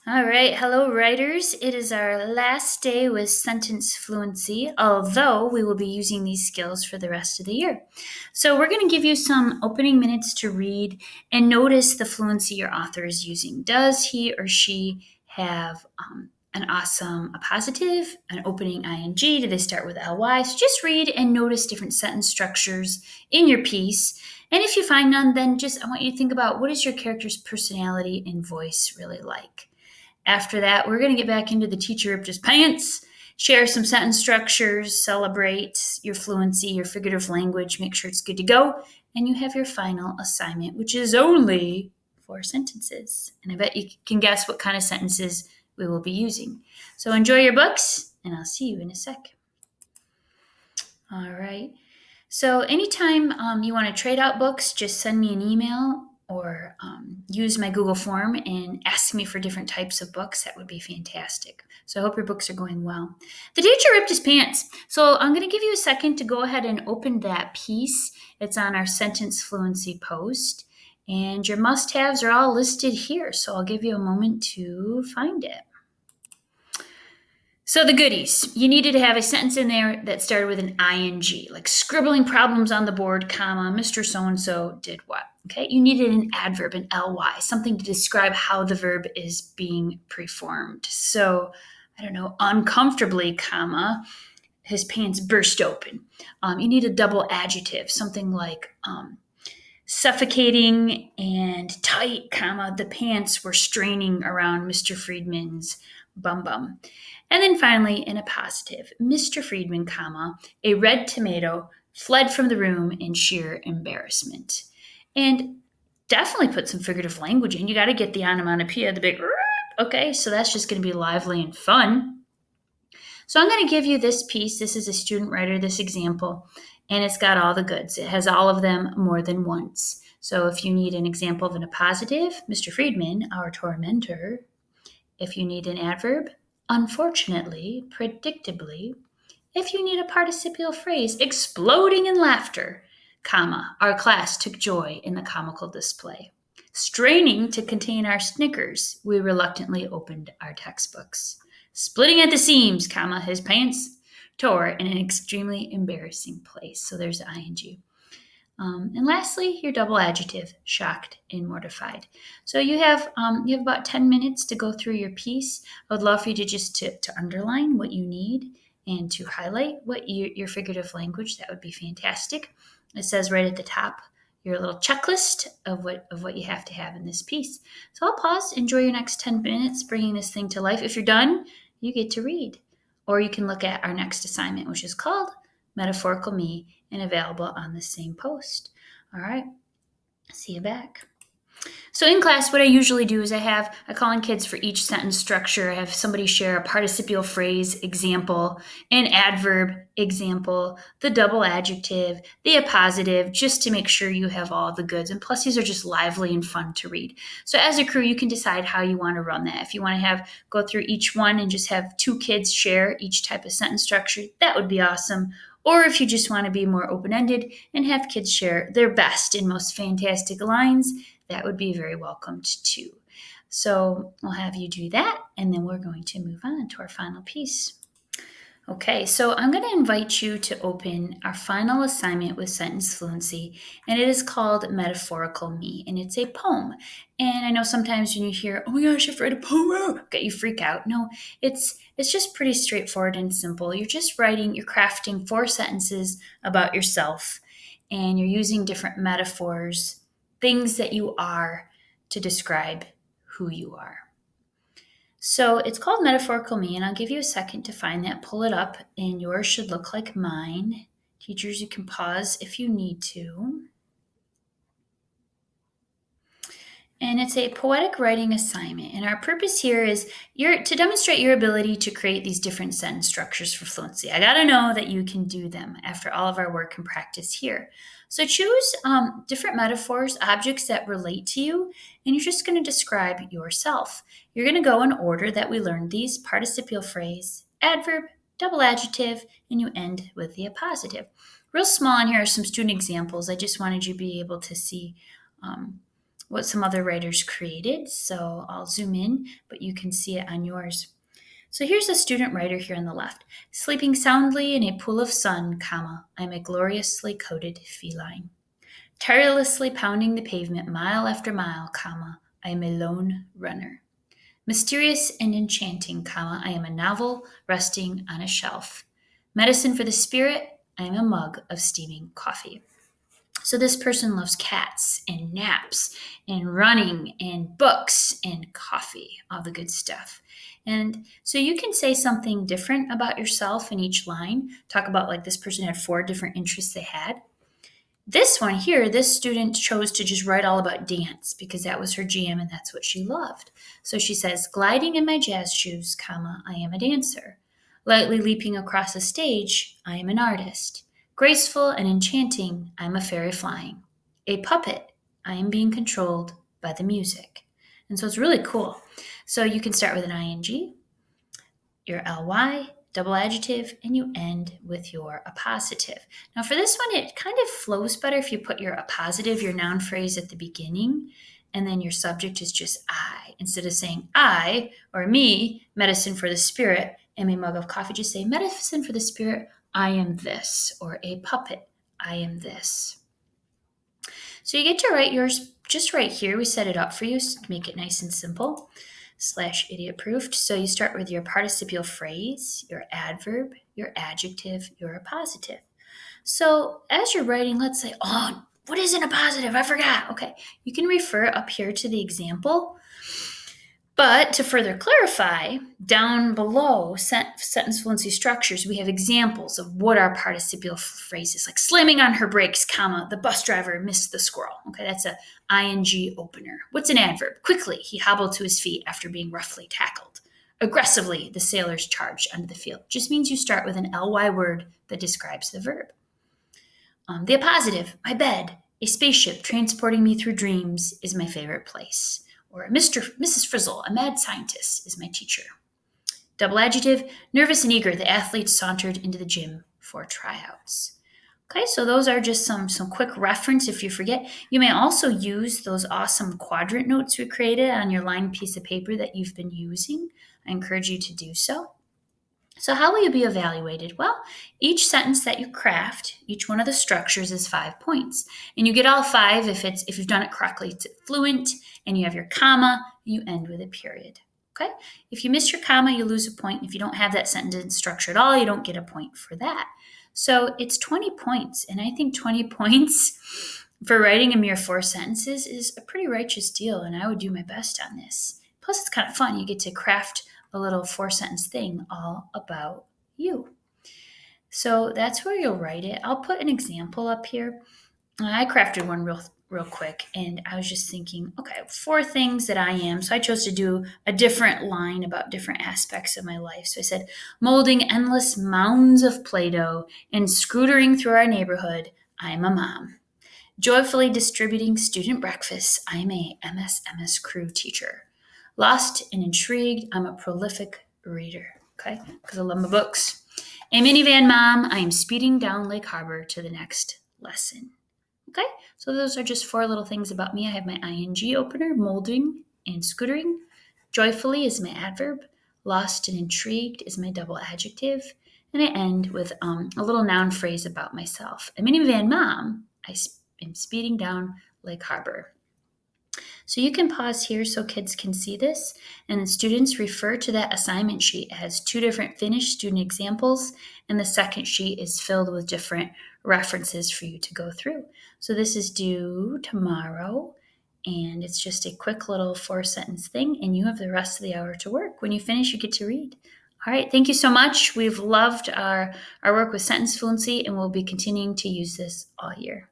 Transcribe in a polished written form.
All right, hello, writers. It is our last day with sentence fluency, although we will be using these skills for the rest of the year. So, we're going to give you some opening minutes to read and notice the fluency your author is using. Does he or she have an awesome appositive, an opening ing? Do they start with ly? So, just read and notice different sentence structures in your piece. And if you find none, then I want you to think about what is your character's personality and voice really like. After that, we're going to get back into the teacher ripped his pants, share some sentence structures, celebrate your fluency, your figurative language, make sure it's good to go, and you have your final assignment, which is only 4 sentences. And I bet you can guess what kind of sentences we will be using. So enjoy your books, and I'll see you in a sec. All right. So anytime you want to trade out books, just send me an email or use my Google form and ask me for different types of books. That would be fantastic. So I hope your books are going well. The teacher ripped his pants. So I'm going to give you a second to go ahead and open that piece. It's on our sentence fluency post. And your must-haves are all listed here. So I'll give you a moment to find it. So the goodies. You needed to have a sentence in there that started with an ing, like scribbling problems on the board, comma, Mr. So-and-so did what. Okay, you needed an adverb, an ly, something to describe how the verb is being performed. So, I don't know, uncomfortably, comma, his pants burst open. You need a double adjective, something like suffocating and tight, comma, the pants were straining around Mr. Friedman's bum bum. And then finally, in a positive, Mr. Friedman, comma, a red tomato fled from the room in sheer embarrassment. And definitely put some figurative language in. You got to get the onomatopoeia, the big, okay, so that's just going to be lively and fun. So I'm going to give you this piece. This is a student writer, this example, and it's got all the goods. It has all of them more than once. So if you need an example of an appositive, Mr. Friedman, our tormentor. If you need an adverb, unfortunately, predictably. If you need a participial phrase, exploding in laughter, comma, our class took joy in the comical display. Straining to contain our snickers, we reluctantly opened our textbooks. Splitting at the seams, comma, his pants tore in an extremely embarrassing place. So there's ing. And lastly, your double adjective, shocked and mortified. So you have about 10 minutes to go through your piece. I would love for you to to underline what you need and to highlight what your figurative language. That would be fantastic. It says right at the top your little checklist of what you have to have in this piece. So I'll pause. Enjoy your next 10 minutes bringing this thing to life. If you're done, you get to read. Or you can look at our next assignment, which is called Metaphorical Me, and available on the same post. All right, see you back. So in class, what I usually do is I call in kids for each sentence structure. I have somebody share a participial phrase example, an adverb example, the double adjective, the appositive, just to make sure you have all the goods. And plus, these are just lively and fun to read. So as a crew, you can decide how you want to run that. If you want to go through each one and just have 2 kids share each type of sentence structure, that would be awesome. Or if you just want to be more open-ended and have kids share their best and most fantastic lines, that would be very welcomed too. So I'll have you do that, and then we're going to move on to our final piece. Okay, so I'm going to invite you to open our final assignment with sentence fluency, and it is called Metaphorical Me, and it's a poem. And I know sometimes when you hear, oh my gosh, I have to write a poem, okay, you freak out. No, it's just pretty straightforward and simple. You're crafting 4 sentences about yourself, and you're using different metaphors, things that you are, to describe who you are. So it's called Metaphorical Me, and I'll give you a second to find that. Pull it up, and yours should look like mine. Teachers, you can pause if you need to. And it's a poetic writing assignment. And our purpose here is to demonstrate your ability to create these different sentence structures for fluency. I got to know that you can do them after all of our work and practice here. So choose different metaphors, objects that relate to you, and you're just going to describe yourself. You're going to go in order that we learned these: participial phrase, adverb, double adjective, and you end with the appositive. Real small in here are some student examples. I just wanted you to be able to see what some other writers created. So I'll zoom in, but you can see it on yours. So here's a student writer here on the left. Sleeping soundly in a pool of sun, comma, I'm a gloriously coated feline. Tirelessly pounding the pavement mile after mile, comma, I am a lone runner. Mysterious and enchanting, comma, I am a novel resting on a shelf. Medicine for the spirit, I am a mug of steaming coffee. So this person loves cats and naps and running and books and coffee, all the good stuff. And so you can say something different about yourself in each line. Talk about like this person had 4 different interests they had. This one here, this student chose to just write all about dance because that was her jam and that's what she loved. So she says, gliding in my jazz shoes, comma, I am a dancer. Lightly leaping across a stage, I am an artist. Graceful and enchanting, I am a fairy flying. A puppet, I am being controlled by the music. And so it's really cool. So you can start with an ing, your ly, double adjective, and you end with your appositive. Now, for this one, it kind of flows better if you put your appositive, your noun phrase at the beginning, and then your subject is just I. Instead of saying I or me, medicine for the spirit, and a mug of coffee, just say medicine for the spirit, I am this, or a puppet, I am this. So you get to write yours just right here. We set it up for you to make it nice and simple. /idiot proofed. So you start with your participial phrase, your adverb, your adjective, your appositive. So as you're writing, let's say, oh, what is an appositive? I forgot. Okay, you can refer up here to the example. But to further clarify, down below sentence fluency structures, we have examples of what our participial phrase is, like slamming on her brakes, comma, the bus driver missed the squirrel. Okay, that's a ing opener. What's an adverb? Quickly, he hobbled to his feet after being roughly tackled. Aggressively, the sailors charged onto the field. Just means you start with an ly word that describes the verb. The appositive, my bed, a spaceship transporting me through dreams is my favorite place. Or Mrs. Frizzle, a mad scientist, is my teacher. Double adjective, nervous and eager, the athlete sauntered into the gym for tryouts. Okay, so those are just some quick reference if you forget. You may also use those awesome quadrant notes we created on your lined piece of paper that you've been using. I encourage you to do so. So how will you be evaluated? Well, each sentence that you craft, each one of the structures is 5 points. And you get all 5 if you've done it correctly. It's fluent and you have your comma, you end with a period. Okay? If you miss your comma, you lose a point. If you don't have that sentence structure at all, you don't get a point for that. So it's 20 points. And I think 20 points for writing a mere 4 sentences is a pretty righteous deal. And I would do my best on this. Plus, it's kind of fun. You get to craft a little 4-sentence thing all about you. So that's where you'll write it. I'll put an example up here. I crafted one real quick, and I was just thinking, okay, 4 things that I am. So I chose to do a different line about different aspects of my life. So I said, molding endless mounds of Play-Doh and scootering through our neighborhood, I'm a mom. Joyfully distributing student breakfasts, I'm a MS crew teacher. Lost and intrigued, I'm a prolific reader, okay, because I love my books. A minivan mom, I am speeding down Lake Harbor to the next lesson. Okay, so those are just 4 little things about me. I have my ing opener, molding and scootering. Joyfully is my adverb. Lost and intrigued is my double adjective. And I end with a little noun phrase about myself. A minivan mom, I am speeding down Lake Harbor. So you can pause here so kids can see this, and the students refer to that assignment sheet. It has 2 different finished student examples, and the second sheet is filled with different references for you to go through. So this is due tomorrow, and it's just a quick little 4-sentence thing, and you have the rest of the hour to work. When you finish, you get to read. All right, thank you so much. We've loved our work with sentence fluency, and we'll be continuing to use this all year.